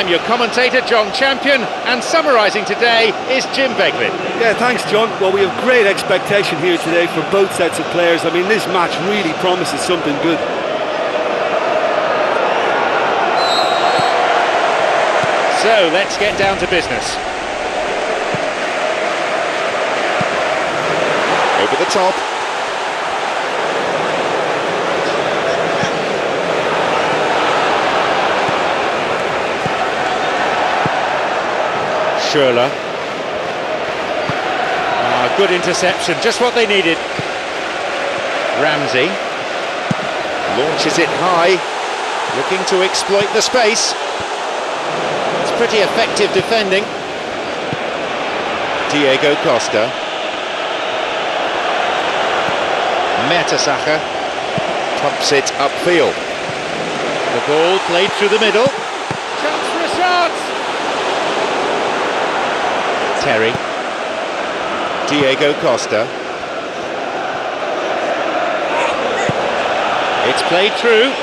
I'm your commentator, John Champion, and summarising today is Jim Beglin. Yeah, thanks, John. Well, we have great expectation here today for both sets of players. I mean, this match really promises something good. So, let's get down to business. Over the top. Schürrle. Good interception, just what they needed. Ramsey launches it high, looking to exploit the space. It's pretty effective defending. Diego Costa. Mertesacker pumps it upfield. The ball played through the middle. Chance for a shot! Terry. Diego Costa. It's played through.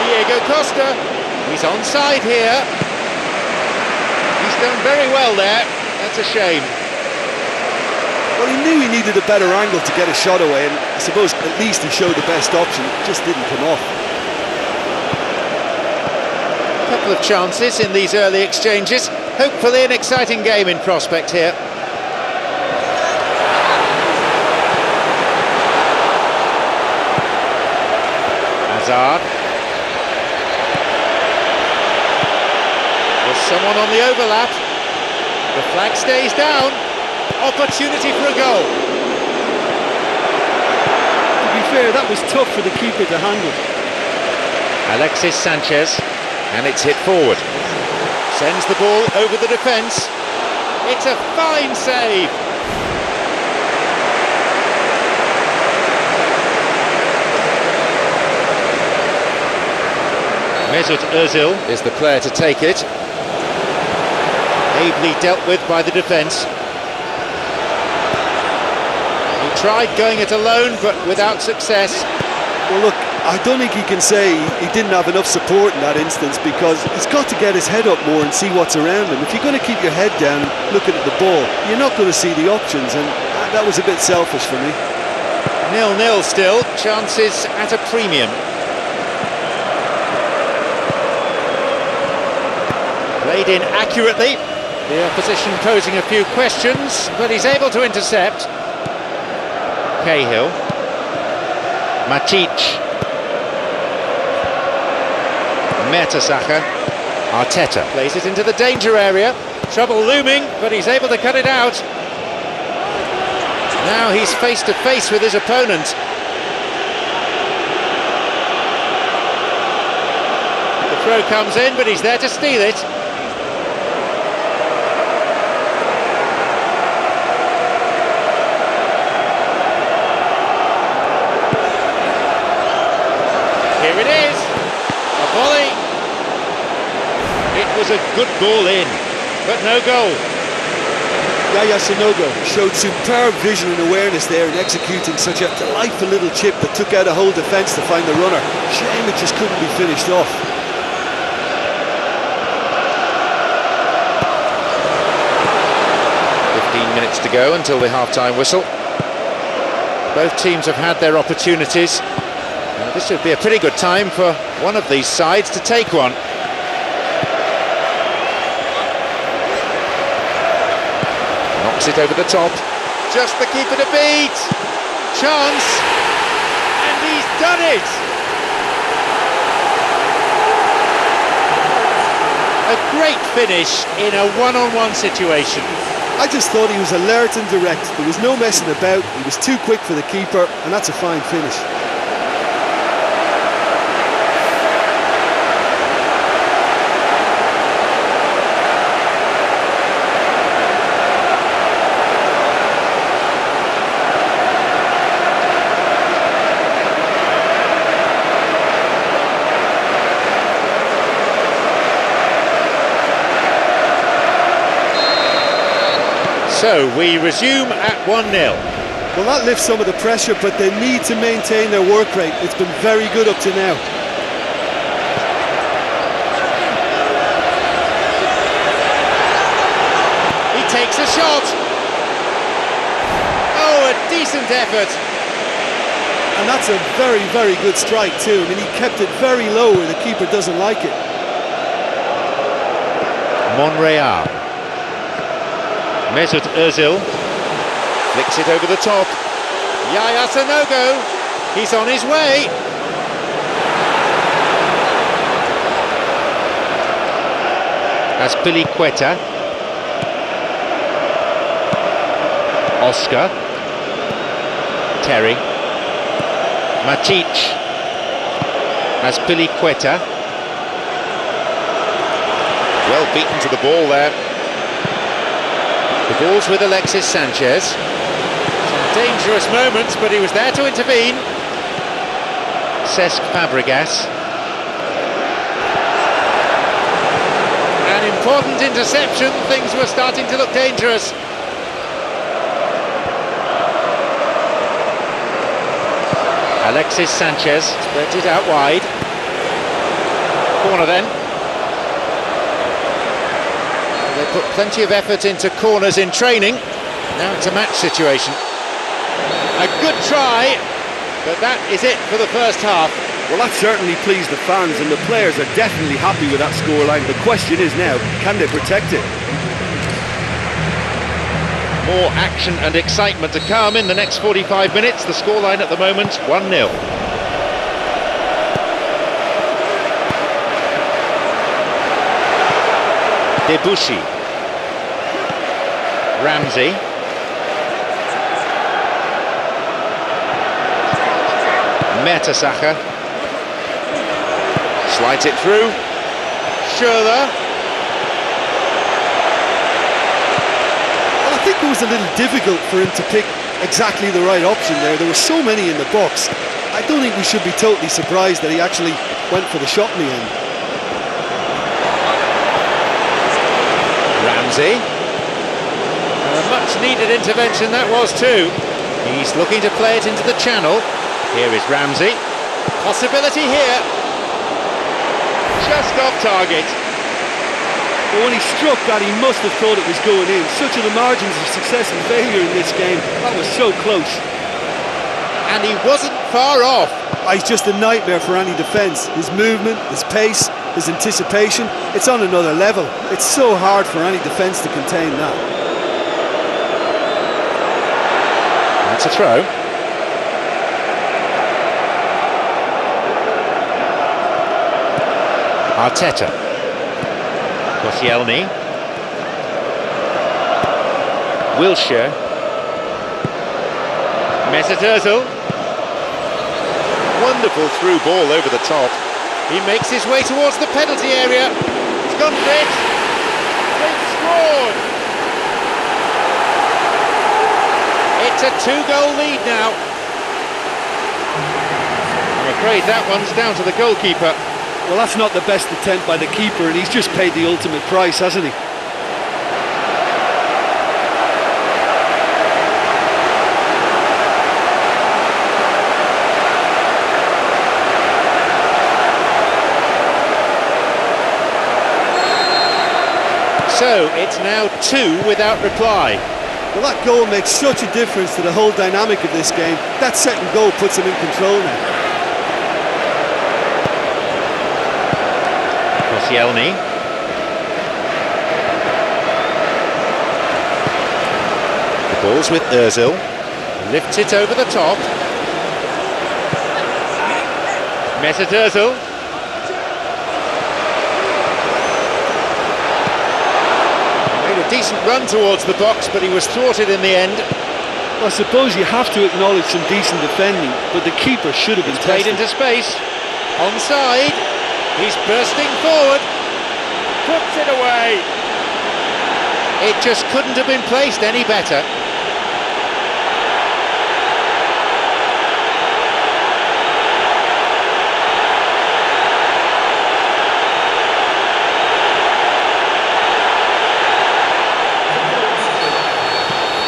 Diego Costa. He's onside here. He's done very well there. That's a shame. Well, he knew he needed a better angle to get a shot away, and I suppose at least he showed the best option. It just didn't come off. Couple of chances in these early exchanges. Hopefully an exciting game in prospect here. Hazard. There's someone on the overlap. The flag stays down. Opportunity for a goal. To be fair, that was tough for the keeper to handle. Alexis Sanchez. And it's hit forward. Sends the ball over the defence. It's a fine save. Mesut Ozil is the player to take it. Ably dealt with by the defence. He tried going it alone, but without success. Well, look, I don't think he can say he didn't have enough support in that instance, because he's got to get his head up more and see what's around him. If you're going to keep your head down looking at the ball, you're not going to see the options, and that was a bit selfish for me. 0-0 still, chances at a premium. Played in accurately, the opposition posing a few questions, but he's able to intercept. Cahill. Matic. Mertesacker. Arteta plays it into the danger area. Trouble looming, but he's able to cut it out. Now he's face to face with his opponent. The throw comes in, but he's there to steal it. Here it is, a volley. It was a good ball in, but no goal. Yaya Sanogo showed superb vision and awareness there in executing such a delightful little chip that took out a whole defence to find the runner. Shame it just couldn't be finished off. Minutes to go until the half-time whistle. Both teams have had their opportunities. This would be a pretty good time for one of these sides to take one. Knocks it over the top. Just the keeper to beat. Chance. And he's done it. A great finish in a one-on-one situation. I just thought he was alert and direct. There was no messing about. He was too quick for the keeper, and that's a fine finish. So we resume at 1-0. Well, that lifts some of the pressure, but they need to maintain their work rate. It's been very good up to now. shot! Oh, a decent effort. And that's a very, very good strike too. I mean, he kept it very low where the keeper doesn't like it. Monreal. Mesut Ozil flicks it over the top. Yaya Sanogo, he's on his way. Azpilicueta. Oscar. Terry. Matic. Azpilicueta. Well beaten to the ball there. The ball's with Alexis Sanchez. Some dangerous moments, but he was there to intervene. Cesc Fabregas. An important interception. Things were starting to look dangerous. Alexis Sanchez spreads it out wide. Corner then. They put plenty of effort into corners in training. Now it's a match situation. A good try, but that is it for the first half. Well, that certainly pleased the fans, and the players are definitely happy with that scoreline. The question is now, can they protect it? More action and excitement to come in the next 45 minutes. The scoreline at the moment, 1-0. Debuchy. Ramsey. Mertesacker. Slides it through. Schürrle. I think it was a little difficult for him to pick exactly the right option there. There were so many in the box. I don't think we should be totally surprised that he actually went for the shot in the end. Ramsey. A much needed intervention that was too. He's looking to play it into the channel. Here is Ramsey. Possibility here. Just off target. But when he struck that, he must have thought it was going in. Such are the margins of success and failure in this game. That was so close. And he wasn't far off. He's just a nightmare for any defence. His movement, his pace, his anticipation, it's on another level. It's so hard for any defence to contain that. That's a throw. Arteta. Koscielny. Wilshere. Mesut Ozil. Wonderful through ball over the top. He makes his way towards the penalty area. He's gone for it. They've scored. It's a 2-goal lead now. I'm afraid that one's down to the goalkeeper. Well, that's not the best attempt by the keeper, and he's just paid the ultimate price, hasn't he? So it's now 2 without reply. Well, that goal makes such a difference to the whole dynamic of this game. That second goal puts him in control now. Koscielny. The ball's with Ozil. Lifts it over the top. Mesut Ozil. Made a decent run towards the box, but he was thwarted in the end. Well, I suppose you have to acknowledge some decent defending, but the keeper should have been Played tested. into space. Onside. He's bursting forward. Puts it away. It just couldn't have been placed any better.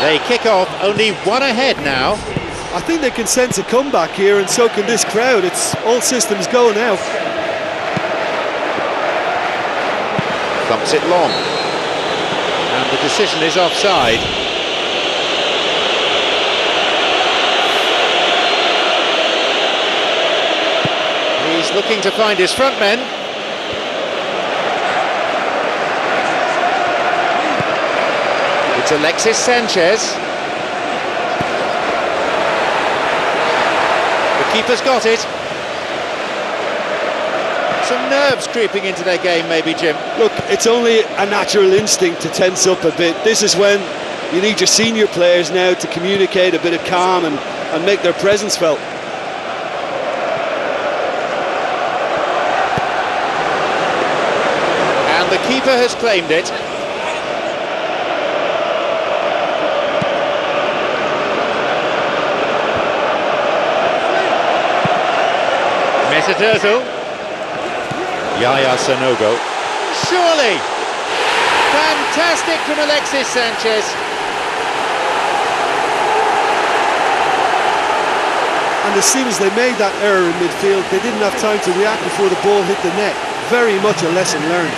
They kick off, only one ahead now. I think they can sense a comeback here, and so can this crowd. It's all systems go now. Thumps it long. And The decision is offside. He's looking to find his front men. It's Alexis Sanchez. The keeper's got it. Some nerves creeping into their game, maybe, Jim. Look, it's only a natural instinct to tense up a bit. This is when you need your senior players now to communicate a bit of calm and make their presence felt. And the keeper has claimed it. Mesut Ozil. Yaya Sanogo. Surely! Fantastic from Alexis Sanchez. And as soon as they made that error in midfield, they didn't have time to react before the ball hit the net. Very much a lesson learned.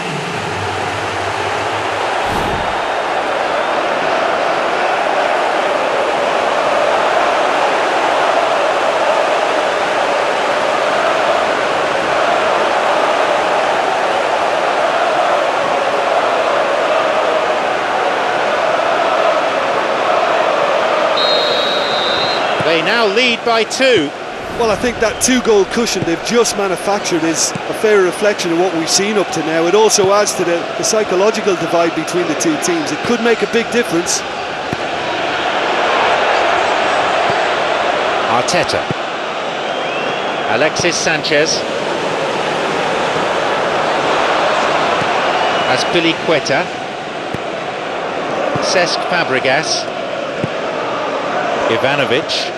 They now lead by 2. Well, I think that 2-goal cushion they've just manufactured is a fair reflection of what we've seen up to now. It also adds to the psychological divide between the two teams. It could make a big difference. Arteta. Alexis Sanchez. Azpilicueta. Cesc Fabregas. Ivanovic.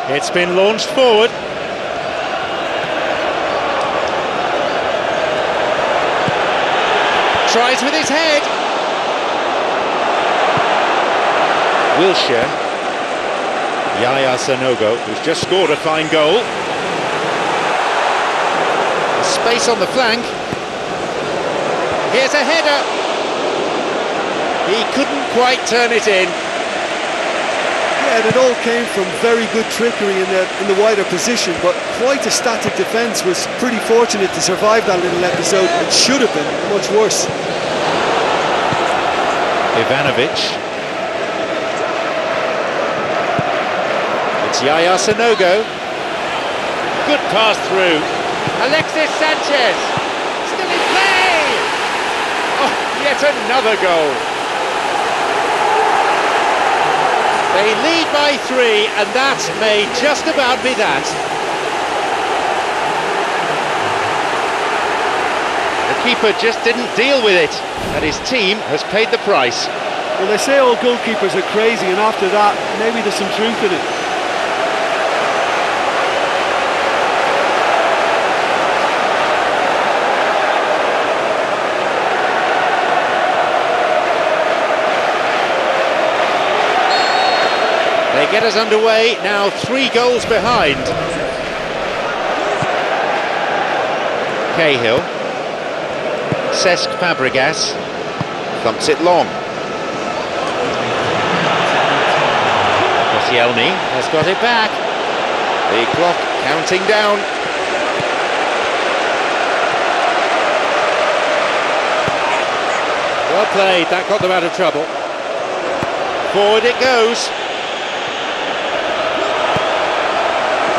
It's been launched forward. Tries with his head. Wilshere. Yaya Sanogo, who's just scored a fine goal. Space on the flank. Here's a header. He couldn't quite turn it in. Yeah, and it all came from very good trickery in the wider position, but quite a static defence. Was pretty fortunate to survive that little episode. It should have been much worse. Ivanovic. It's Yaya Sanogo. Good pass through. Alexis Sanchez. Still in play. Oh, yet another goal. They lead by 3, and that may just about be that. The keeper just didn't deal with it, and his team has paid the price. Well, they say all goalkeepers are crazy, and after that, maybe there's some truth in it. They get us underway, now 3 goals behind. Cahill. Cesc Fabregas. Thumps it long. Koscielny has got it back. The clock counting down. Well played, that got them out of trouble. Forward it goes.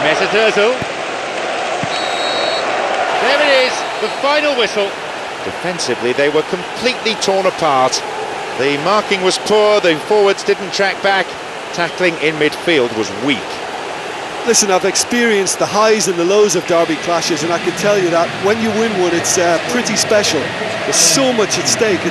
Mesut Ozil. There it is, the final whistle. Defensively, they were completely torn apart. The marking was poor, the forwards didn't track back. Tackling in midfield was weak. Listen, I've experienced the highs and the lows of derby clashes, and I can tell you that when you win one, it's pretty special. There's so much at stake.